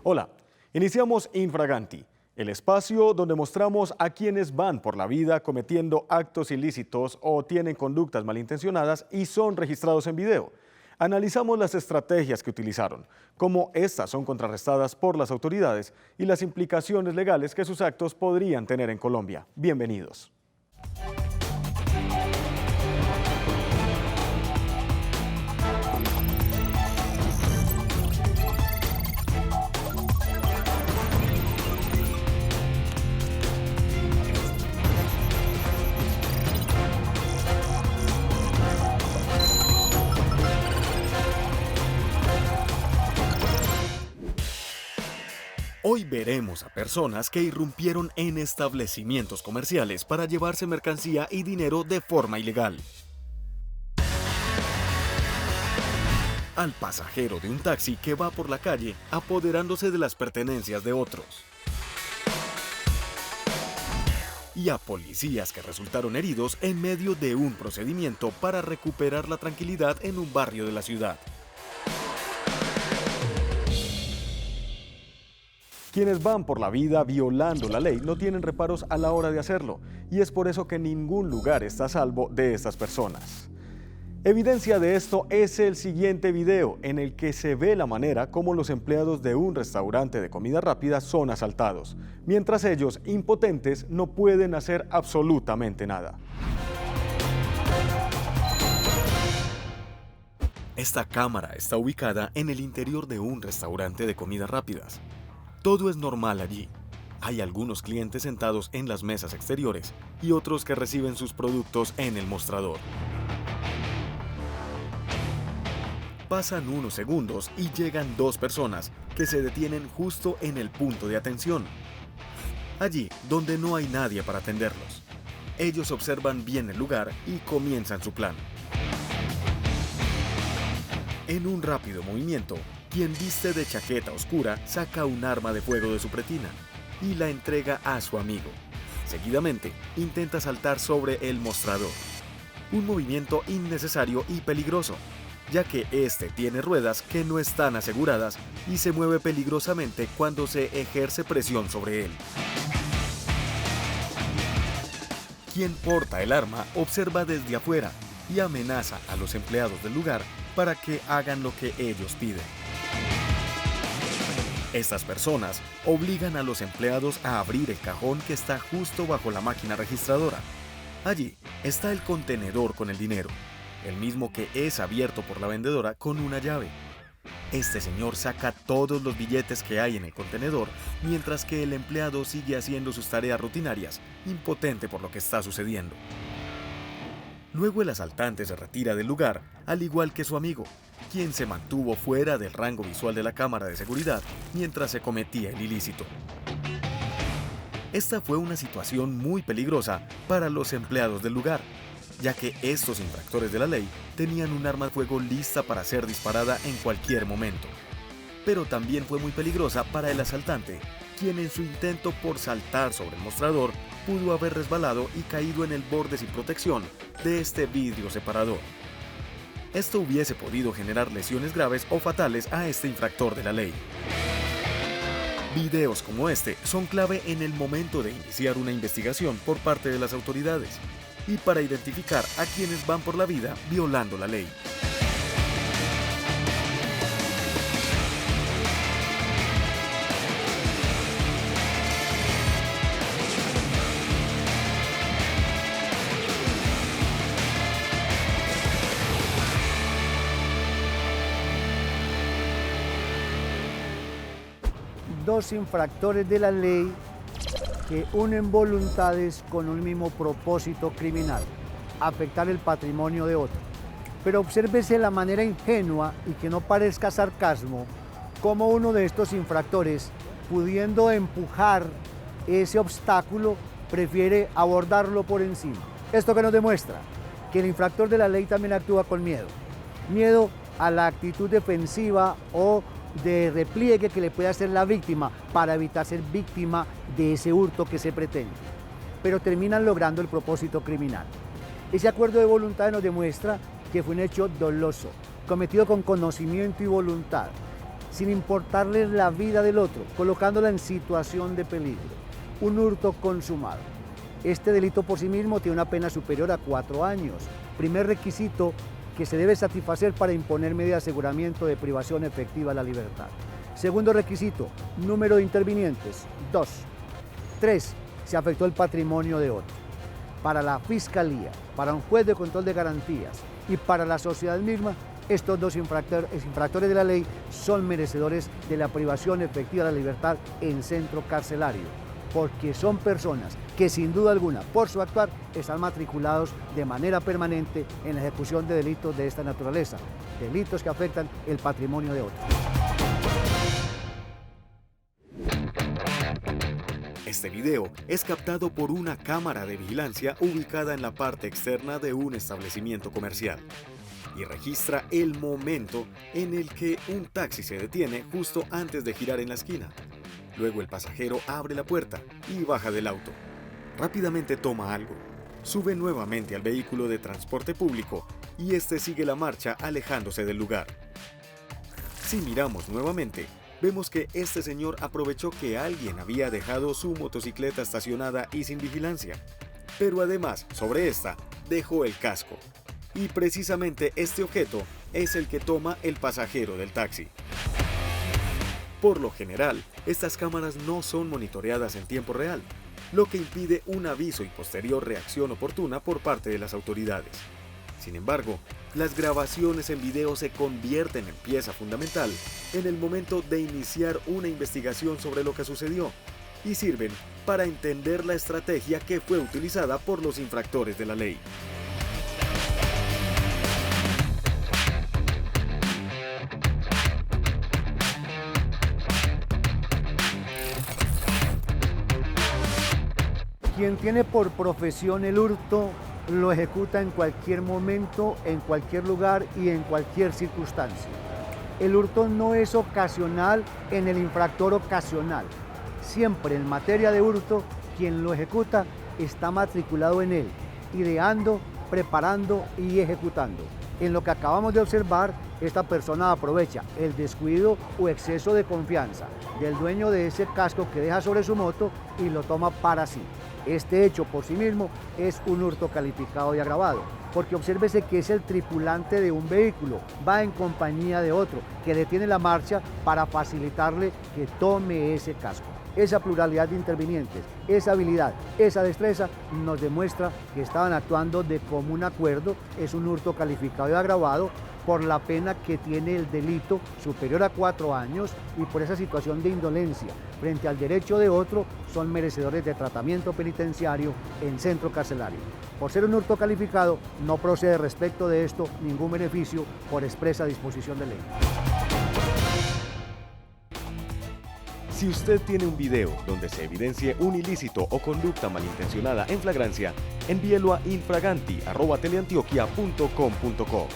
Hola, iniciamos Infraganti, el espacio donde mostramos a quienes van por la vida cometiendo actos ilícitos o tienen conductas malintencionadas y son registrados en video. Analizamos las estrategias que utilizaron, cómo estas son contrarrestadas por las autoridades y las implicaciones legales que sus actos podrían tener en Colombia. Bienvenidos. Hoy veremos a personas que irrumpieron en establecimientos comerciales para llevarse mercancía y dinero de forma ilegal. Al pasajero de un taxi que va por la calle apoderándose de las pertenencias de otros. Y a policías que resultaron heridos en medio de un procedimiento para recuperar la tranquilidad en un barrio de la ciudad. Quienes van por la vida violando la ley no tienen reparos a la hora de hacerlo, y es por eso que ningún lugar está a salvo de estas personas. Evidencia de esto es el siguiente video, en el que se ve la manera como los empleados de un restaurante de comida rápida son asaltados, mientras ellos, impotentes, no pueden hacer absolutamente nada. Esta cámara está ubicada en el interior de un restaurante de comidas rápidas. Todo es normal allí. Hay algunos clientes sentados en las mesas exteriores y otros que reciben sus productos en el mostrador. Pasan unos segundos y llegan dos personas que se detienen justo en el punto de atención. Allí donde no hay nadie para atenderlos. Ellos observan bien el lugar y comienzan su plan. En un rápido movimiento, quien viste de chaqueta oscura saca un arma de fuego de su pretina y la entrega a su amigo. Seguidamente, intenta saltar sobre el mostrador. Un movimiento innecesario y peligroso, ya que este tiene ruedas que no están aseguradas y se mueve peligrosamente cuando se ejerce presión sobre él. Quien porta el arma observa desde afuera y amenaza a los empleados del lugar para que hagan lo que ellos piden. Estas personas obligan a los empleados a abrir el cajón que está justo bajo la máquina registradora. Allí está el contenedor con el dinero, el mismo que es abierto por la vendedora con una llave. Este señor saca todos los billetes que hay en el contenedor, mientras que el empleado sigue haciendo sus tareas rutinarias, impotente por lo que está sucediendo. Luego el asaltante se retira del lugar, al igual que su amigo, quien se mantuvo fuera del rango visual de la cámara de seguridad mientras se cometía el ilícito. Esta fue una situación muy peligrosa para los empleados del lugar, ya que estos infractores de la ley tenían un arma de fuego lista para ser disparada en cualquier momento. Pero también fue muy peligrosa para el asaltante, quien en su intento por saltar sobre el mostrador pudo haber resbalado y caído en el borde sin protección de este vidrio separador. Esto hubiese podido generar lesiones graves o fatales a este infractor de la ley. Videos como este son clave en el momento de iniciar una investigación por parte de las autoridades y para identificar a quienes van por la vida violando la ley. Dos infractores de la ley que unen voluntades con un mismo propósito criminal, afectar el patrimonio de otro. Pero obsérvese la manera ingenua y que no parezca sarcasmo, cómo uno de estos infractores, pudiendo empujar ese obstáculo, prefiere abordarlo por encima. ¿Esto qué nos demuestra? Que el infractor de la ley también actúa con miedo. Miedo a la actitud defensiva o de repliegue que le puede hacer la víctima para evitar ser víctima de ese hurto que se pretende. Pero terminan logrando el propósito criminal. Ese acuerdo de voluntad nos demuestra que fue un hecho doloso, cometido con conocimiento y voluntad. sin importarles la vida del otro, colocándola en situación de peligro. Un hurto consumado. Este delito por sí mismo tiene una pena superior a 4 años. Primer requisito que se debe satisfacer para imponer medida de aseguramiento de privación efectiva de la libertad. Segundo requisito, número de intervinientes, 2. 3. Se afectó el patrimonio de otro. Para la Fiscalía, para un juez de control de garantías y para la sociedad misma, estos dos infractores de la ley son merecedores de la privación efectiva de la libertad en centro carcelario, porque son personas que sin duda alguna, por su actuar, están matriculados de manera permanente en la ejecución de delitos de esta naturaleza, delitos que afectan el patrimonio de otros. Este video es captado por una cámara de vigilancia ubicada en la parte externa de un establecimiento comercial y registra el momento en el que un taxi se detiene justo antes de girar en la esquina. Luego el pasajero abre la puerta y baja del auto. Rápidamente toma algo, sube nuevamente al vehículo de transporte público y este sigue la marcha alejándose del lugar. Si miramos nuevamente, vemos que este señor aprovechó que alguien había dejado su motocicleta estacionada y sin vigilancia. Pero además, sobre esta, dejó el casco. Y precisamente este objeto es el que toma el pasajero del taxi. Por lo general, estas cámaras no son monitoreadas en tiempo real, lo que impide un aviso y posterior reacción oportuna por parte de las autoridades. Sin embargo, las grabaciones en video se convierten en pieza fundamental en el momento de iniciar una investigación sobre lo que sucedió y sirven para entender la estrategia que fue utilizada por los infractores de la ley. Quien tiene por profesión el hurto, lo ejecuta en cualquier momento, en cualquier lugar y en cualquier circunstancia. El hurto no es ocasional en el infractor ocasional. Siempre en materia de hurto, quien lo ejecuta está matriculado en él, ideando, preparando y ejecutando. En lo que acabamos de observar, esta persona aprovecha el descuido o exceso de confianza del dueño de ese casco que deja sobre su moto y lo toma para sí. Este hecho por sí mismo es un hurto calificado y agravado, porque obsérvese que es el tripulante de un vehículo, va en compañía de otro, que detiene la marcha para facilitarle que tome ese casco. Esa pluralidad de intervinientes, esa habilidad, esa destreza nos demuestra que estaban actuando de común acuerdo, es un hurto calificado y agravado por la pena que tiene el delito superior a 4 años y por esa situación de indolencia frente al derecho de otro son merecedores de tratamiento penitenciario en centro carcelario. Por ser un hurto calificado no procede respecto de esto ningún beneficio por expresa disposición de ley. Si usted tiene un video donde se evidencie un ilícito o conducta malintencionada en flagrancia, envíelo a infraganti@teleantioquia.com.co.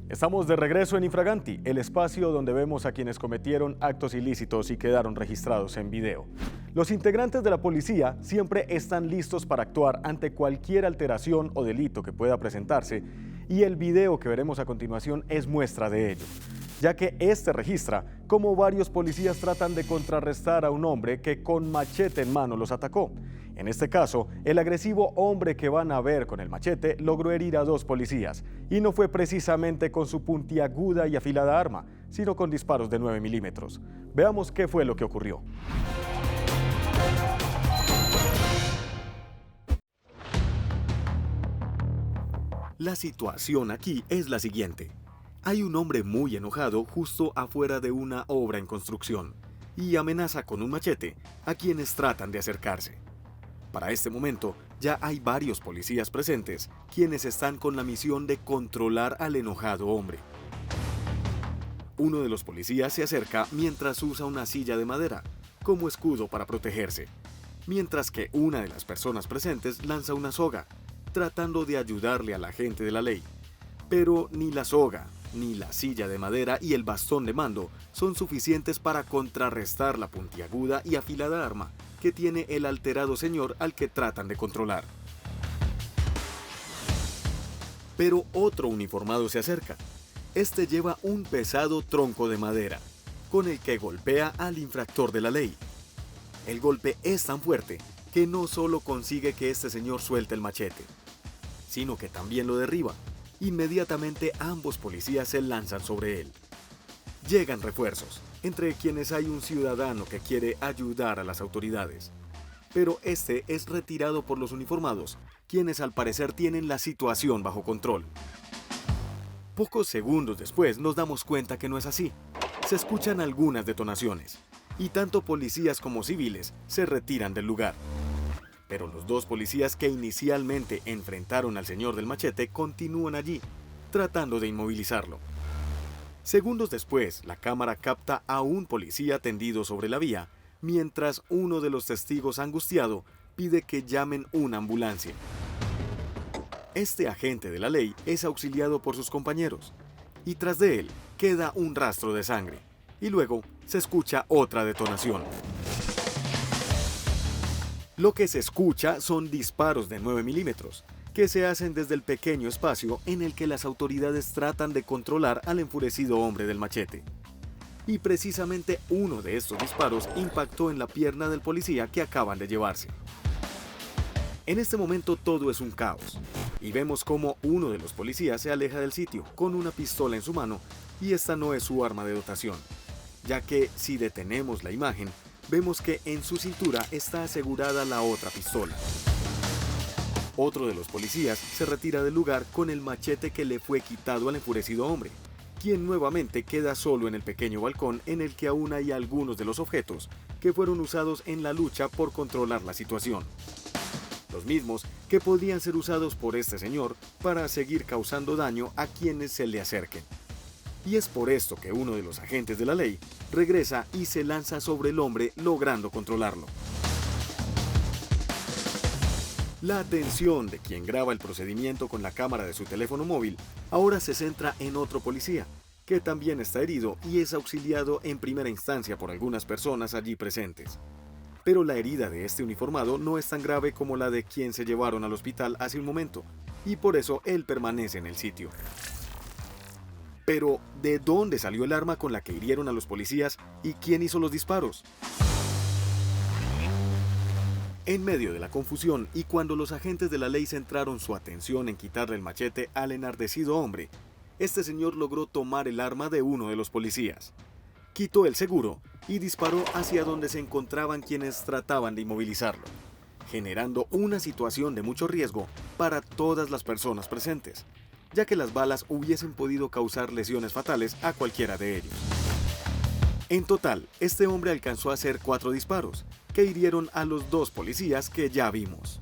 Estamos de regreso en Infraganti, el espacio donde vemos a quienes cometieron actos ilícitos y quedaron registrados en video. Los integrantes de la policía siempre están listos para actuar ante cualquier alteración o delito que pueda presentarse y el video que veremos a continuación es muestra de ello, ya que este registra cómo varios policías tratan de contrarrestar a un hombre que con machete en mano los atacó. En este caso, el agresivo hombre que van a ver con el machete logró herir a 2 policías y no fue precisamente con su puntiaguda y afilada arma, sino con disparos de 9 milímetros. Veamos qué fue lo que ocurrió. La situación aquí es la siguiente. Hay un hombre muy enojado justo afuera de una obra en construcción y amenaza con un machete a quienes tratan de acercarse. Para este momento, ya hay varios policías presentes, quienes están con la misión de controlar al enojado hombre. Uno de los policías se acerca mientras usa una silla de madera, como escudo para protegerse, mientras que una de las personas presentes lanza una soga, tratando de ayudarle al agente de la ley. Pero ni la soga, ni la silla de madera y el bastón de mando son suficientes para contrarrestar la puntiaguda y afilada arma que tiene el alterado señor al que tratan de controlar. Pero otro uniformado se acerca. Este lleva un pesado tronco de madera, con el que golpea al infractor de la ley. El golpe es tan fuerte que no solo consigue que este señor suelte el machete, sino que también lo derriba. Inmediatamente ambos policías se lanzan sobre él. Llegan refuerzos, entre quienes hay un ciudadano que quiere ayudar a las autoridades. Pero este es retirado por los uniformados, quienes al parecer tienen la situación bajo control. Pocos segundos después nos damos cuenta que no es así. Se escuchan algunas detonaciones, y tanto policías como civiles se retiran del lugar. Pero los dos policías que inicialmente enfrentaron al señor del machete continúan allí, tratando de inmovilizarlo. Segundos después, la cámara capta a un policía tendido sobre la vía, mientras uno de los testigos angustiado pide que llamen una ambulancia. Este agente de la ley es auxiliado por sus compañeros, y tras de él queda un rastro de sangre, y luego se escucha otra detonación. Lo que se escucha son disparos de 9 milímetros, que se hacen desde el pequeño espacio en el que las autoridades tratan de controlar al enfurecido hombre del machete. Y precisamente uno de estos disparos impactó en la pierna del policía que acaban de llevarse. En este momento todo es un caos, y vemos cómo uno de los policías se aleja del sitio con una pistola en su mano, y esta no es su arma de dotación, ya que si detenemos la imagen, vemos que en su cintura está asegurada la otra pistola. Otro de los policías se retira del lugar con el machete que le fue quitado al enfurecido hombre, quien nuevamente queda solo en el pequeño balcón en el que aún hay algunos de los objetos que fueron usados en la lucha por controlar la situación. Los mismos que podrían ser usados por este señor para seguir causando daño a quienes se le acerquen. Y es por esto que uno de los agentes de la ley regresa y se lanza sobre el hombre logrando controlarlo. La atención de quien graba el procedimiento con la cámara de su teléfono móvil ahora se centra en otro policía, que también está herido y es auxiliado en primera instancia por algunas personas allí presentes. Pero la herida de este uniformado no es tan grave como la de quien se llevaron al hospital hace un momento, y por eso él permanece en el sitio. Pero, ¿de dónde salió el arma con la que hirieron a los policías y quién hizo los disparos? En medio de la confusión y cuando los agentes de la ley centraron su atención en quitarle el machete al enardecido hombre, este señor logró tomar el arma de uno de los policías. Quitó el seguro y disparó hacia donde se encontraban quienes trataban de inmovilizarlo, generando una situación de mucho riesgo para todas las personas presentes, ya que las balas hubiesen podido causar lesiones fatales a cualquiera de ellos. En total, este hombre alcanzó a hacer 4 disparos, que hirieron a los 2 policías que ya vimos.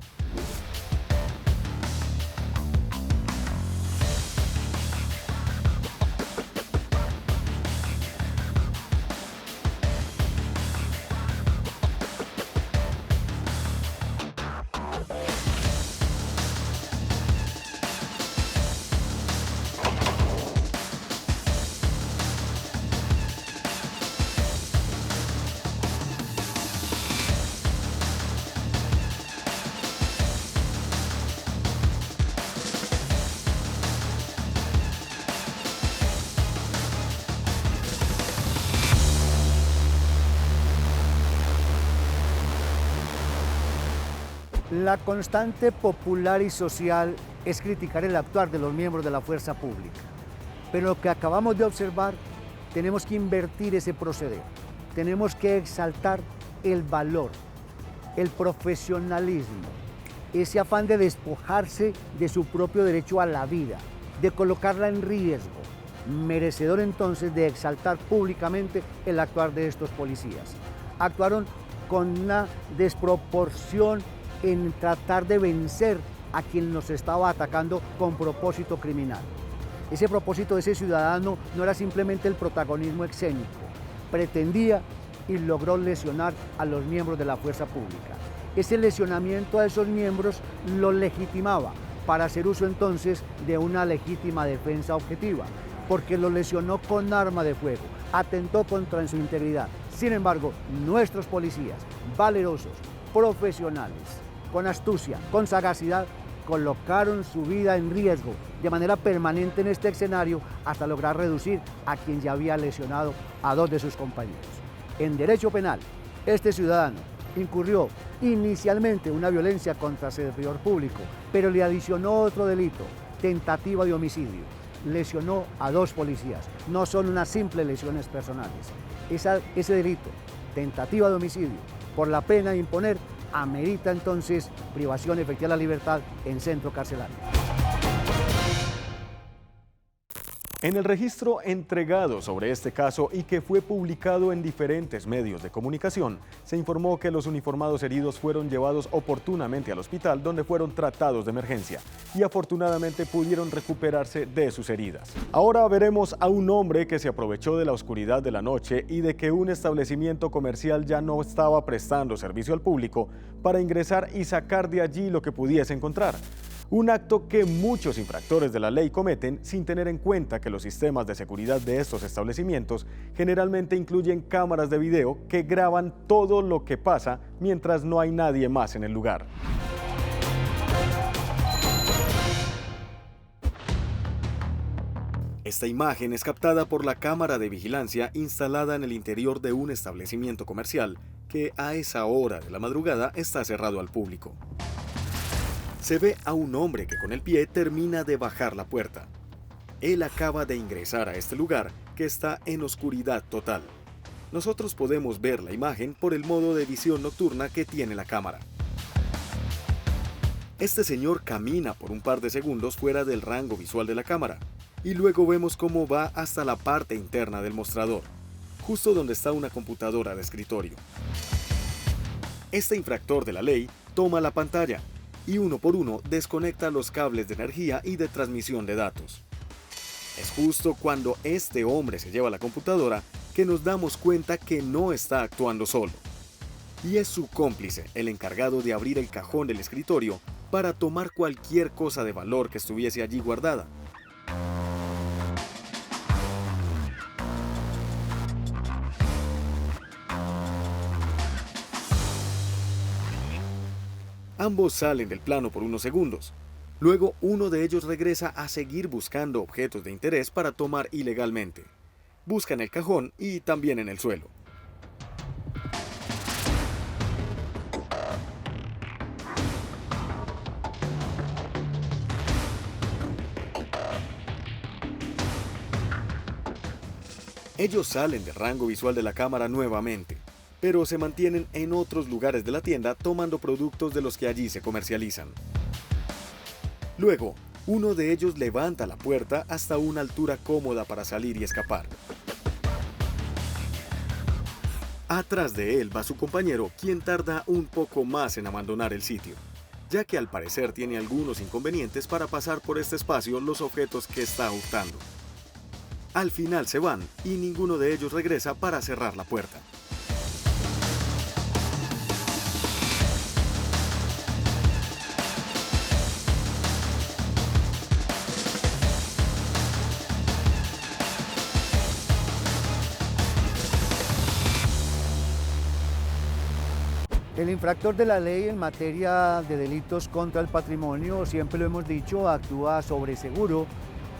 La constante popular y social es criticar el actuar de los miembros de la fuerza pública. Pero lo que acabamos de observar, tenemos que invertir ese proceder. Tenemos que exaltar el valor, el profesionalismo, ese afán de despojarse de su propio derecho a la vida, de colocarla en riesgo, merecedor entonces de exaltar públicamente el actuar de estos policías. Actuaron con una desproporción en tratar de vencer a quien nos estaba atacando con propósito criminal. Ese propósito de ese ciudadano no era simplemente el protagonismo escénico, pretendía y logró lesionar a los miembros de la fuerza pública. Ese lesionamiento a esos miembros lo legitimaba para hacer uso entonces de una legítima defensa objetiva, porque lo lesionó con arma de fuego, atentó contra su integridad. Sin embargo, nuestros policías, valerosos, profesionales, con astucia, con sagacidad, colocaron su vida en riesgo de manera permanente en este escenario hasta lograr reducir a quien ya había lesionado a 2 de sus compañeros. En derecho penal, este ciudadano incurrió inicialmente una violencia contra servidor público, pero le adicionó otro delito, tentativa de homicidio. Lesionó a 2 policías, no son unas simples lesiones personales. Ese delito, tentativa de homicidio, por la pena a imponer, amerita entonces privación efectiva de la libertad en centro carcelario. En el registro entregado sobre este caso y que fue publicado en diferentes medios de comunicación, se informó que los uniformados heridos fueron llevados oportunamente al hospital donde fueron tratados de emergencia y afortunadamente pudieron recuperarse de sus heridas. Ahora veremos a un hombre que se aprovechó de la oscuridad de la noche y de que un establecimiento comercial ya no estaba prestando servicio al público para ingresar y sacar de allí lo que pudiese encontrar. Un acto que muchos infractores de la ley cometen sin tener en cuenta que los sistemas de seguridad de estos establecimientos generalmente incluyen cámaras de video que graban todo lo que pasa mientras no hay nadie más en el lugar. Esta imagen es captada por la cámara de vigilancia instalada en el interior de un establecimiento comercial que a esa hora de la madrugada está cerrado al público. Se ve a un hombre que con el pie termina de bajar la puerta. Él acaba de ingresar a este lugar que está en oscuridad total. Nosotros podemos ver la imagen por el modo de visión nocturna que tiene la cámara. Este señor camina por un par de segundos fuera del rango visual de la cámara y luego vemos cómo va hasta la parte interna del mostrador, justo donde está una computadora de escritorio. Este infractor de la ley toma la pantalla y uno por uno desconecta los cables de energía y de transmisión de datos. Es justo cuando este hombre se lleva la computadora que nos damos cuenta que no está actuando solo. Y es su cómplice, el encargado de abrir el cajón del escritorio para tomar cualquier cosa de valor que estuviese allí guardada. Ambos salen del plano por unos segundos. Luego, uno de ellos regresa a seguir buscando objetos de interés para tomar ilegalmente. Busca en el cajón y también en el suelo. Ellos salen del rango visual de la cámara nuevamente, pero se mantienen en otros lugares de la tienda tomando productos de los que allí se comercializan. Luego, uno de ellos levanta la puerta hasta una altura cómoda para salir y escapar. Atrás de él va su compañero, quien tarda un poco más en abandonar el sitio, ya que al parecer tiene algunos inconvenientes para pasar por este espacio los objetos que está hurtando. Al final se van y ninguno de ellos regresa para cerrar la puerta. El infractor de la ley en materia de delitos contra el patrimonio, siempre lo hemos dicho, actúa sobre seguro,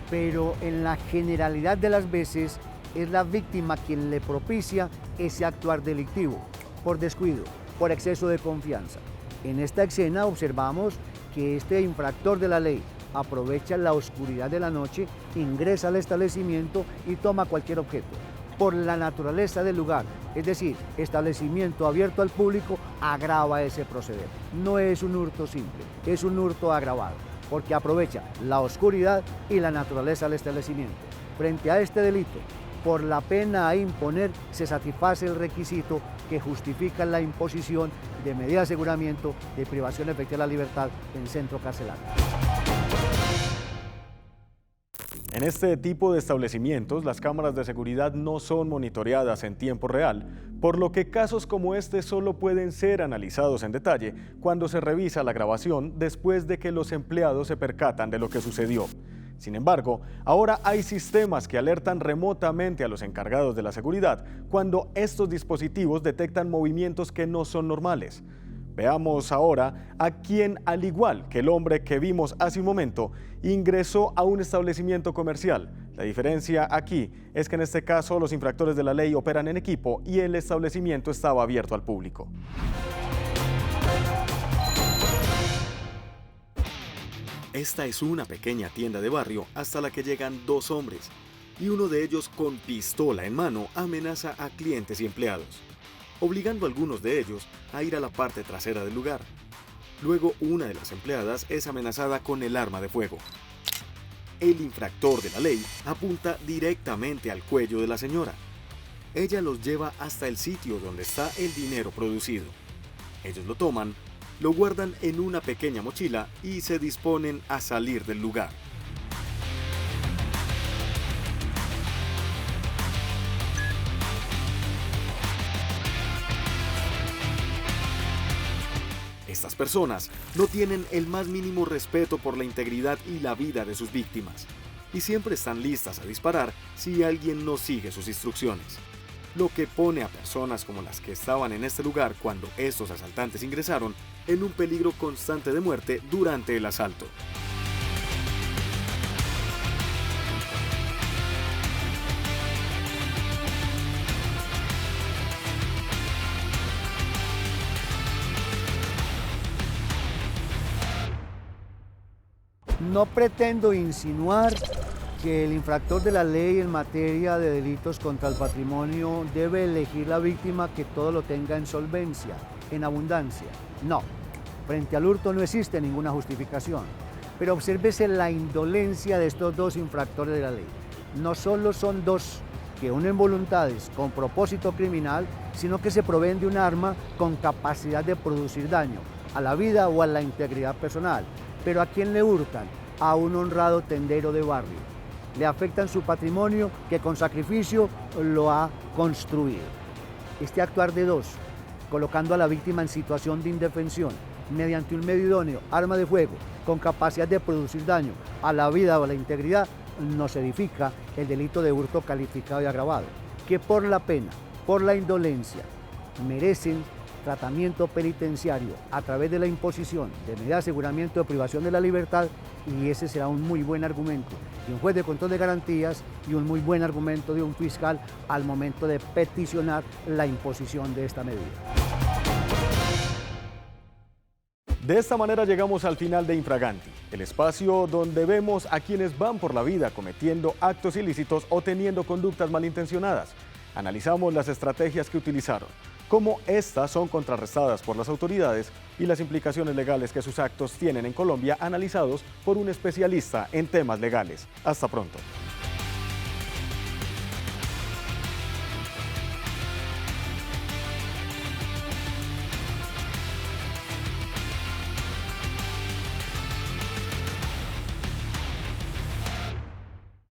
pero en la generalidad de las veces es la víctima quien le propicia ese actuar delictivo, por descuido, por exceso de confianza. En esta escena observamos que este infractor de la ley aprovecha la oscuridad de la noche, ingresa al establecimiento y toma cualquier objeto. Por la naturaleza del lugar, es decir, establecimiento abierto al público, agrava ese proceder. No es un hurto simple, es un hurto agravado, porque aprovecha la oscuridad y la naturaleza del establecimiento. Frente a este delito, por la pena a imponer, se satisface el requisito que justifica la imposición de medida de aseguramiento de privación efectiva de la libertad en centro carcelario. En este tipo de establecimientos, las cámaras de seguridad no son monitoreadas en tiempo real, por lo que casos como este solo pueden ser analizados en detalle cuando se revisa la grabación después de que los empleados se percatan de lo que sucedió. Sin embargo, ahora hay sistemas que alertan remotamente a los encargados de la seguridad cuando estos dispositivos detectan movimientos que no son normales. Veamos ahora a quien, al igual que el hombre que vimos hace un momento, ingresó a un establecimiento comercial. La diferencia aquí es que en este caso los infractores de la ley operan en equipo y el establecimiento estaba abierto al público. Esta es una pequeña tienda de barrio hasta la que llegan dos hombres y uno de ellos con pistola en mano amenaza a clientes y empleados, obligando a algunos de ellos a ir a la parte trasera del lugar. Luego una de las empleadas es amenazada con el arma de fuego. El infractor de la ley apunta directamente al cuello de la señora. Ella los lleva hasta el sitio donde está el dinero producido. Ellos lo toman, lo guardan en una pequeña mochila y se disponen a salir del lugar. Estas personas no tienen el más mínimo respeto por la integridad y la vida de sus víctimas, y siempre están listas a disparar si alguien no sigue sus instrucciones, lo que pone a personas como las que estaban en este lugar cuando estos asaltantes ingresaron en un peligro constante de muerte durante el asalto. No pretendo insinuar que el infractor de la ley en materia de delitos contra el patrimonio debe elegir la víctima que todo lo tenga en solvencia, en abundancia. No, frente al hurto no existe ninguna justificación. Pero obsérvese la indolencia de estos dos infractores de la ley. No solo son dos que unen voluntades con propósito criminal, sino que se proveen de un arma con capacidad de producir daño a la vida o a la integridad personal. Pero ¿a quién le hurtan? A un honrado tendero de barrio. Le afectan su patrimonio que con sacrificio lo ha construido. Este actuar de dos, colocando a la víctima en situación de indefensión, mediante un medio idóneo, arma de fuego, con capacidad de producir daño a la vida o a la integridad, nos edifica el delito de hurto calificado y agravado, que por la pena, por la indolencia, merecen tratamiento penitenciario a través de la imposición de medida de aseguramiento de privación de la libertad, y ese será un muy buen argumento de un juez de control de garantías y un muy buen argumento de un fiscal al momento de peticionar la imposición de esta medida. De esta manera llegamos al final de Infraganti, el espacio donde vemos a quienes van por la vida cometiendo actos ilícitos o teniendo conductas malintencionadas. Analizamos las estrategias que utilizaron, cómo estas son contrarrestadas por las autoridades y las implicaciones legales que sus actos tienen en Colombia, analizados por un especialista en temas legales. Hasta pronto.